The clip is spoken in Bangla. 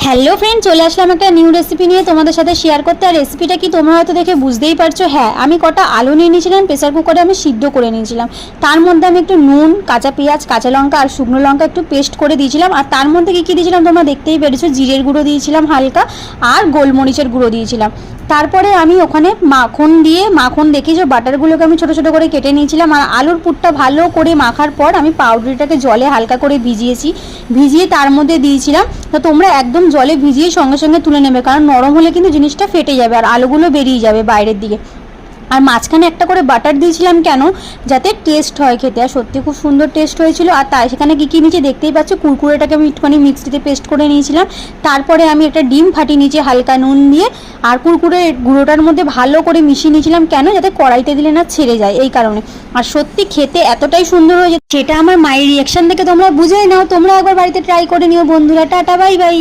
হ্যালো ফ্রেন্ড, চলে আসলাম একটা নিউ রেসিপি নিয়ে তোমাদের সাথে শেয়ার করতে। আর রেসিপিটা কি তোমরা হয়তো দেখে বুঝতেই পারছো। হ্যাঁ, আমি কটা আলু নিয়ে নিয়েছিলাম, প্রেসার কুকারে আমি সিদ্ধ করে নিয়েছিলাম। তার মধ্যে আমি একটু নুন, কাঁচা পেঁয়াজ, কাঁচা লঙ্কা আর শুকনো লঙ্কা একটু পেস্ট করে দিয়েছিলাম। আর তার মধ্যে কী কী দিয়েছিলাম তোমরা দেখতেই পেরেছো। জিরের গুঁড়ো দিয়েছিলাম হালকা, আর গোলমরিচের গুঁড়ো দিয়েছিলাম। তারপরে আমি ওখানে মাখন দেখিয়েছো বাটারগুলোকে আমি ছোটো ছোটো করে কেটে নিয়েছিলাম। আর আলুর পুরটা ভালো করে মাখার পর আমি পাউডারটাকে জলে হালকা করে ভিজিয়ে তার মধ্যে দিয়েছিলাম। তো তোমরা একদম জলে ভিজিয়ে সঙ্গে সঙ্গে তুলে নেবে, কারণ নরম হলে কিন্তু জিনিসটা ফেটে যাবে আর আলুগুলো বেরিয়ে যাবে বাইরের দিকে। আর মাঝখানে একটা করে বাটার দিয়েছিলাম কেন, যাতে টেস্ট হয় খেতে। আর সত্যি খুব সুন্দর টেস্ট হয়েছিল। আর তাই সেখানে কী কী নিচে দেখতেই পাচ্ছ, কুরকুরেটাকে আমি একটুখানি মিক্সিতে পেস্ট করে নিয়েছিলাম। তারপরে আমি একটা ডিম ফাটিয়ে নিয়েছি হালকা নুন দিয়ে, আর কুরকুরে গুঁড়োটার মধ্যে ভালো করে মিশিয়ে নিয়েছিলাম কেন, যাতে কড়াইতে দিলে না ছেড়ে যায়, এই কারণে। আর সত্যি খেতে এতটাই সুন্দর হয়েছে, সেটা আমার মায়ের রিয়াকশান দেখে তোমরা বুঝেই নাও। তোমরা একবার বাড়িতে ট্রাই করে নিও বন্ধুরা। Tata, bye bye.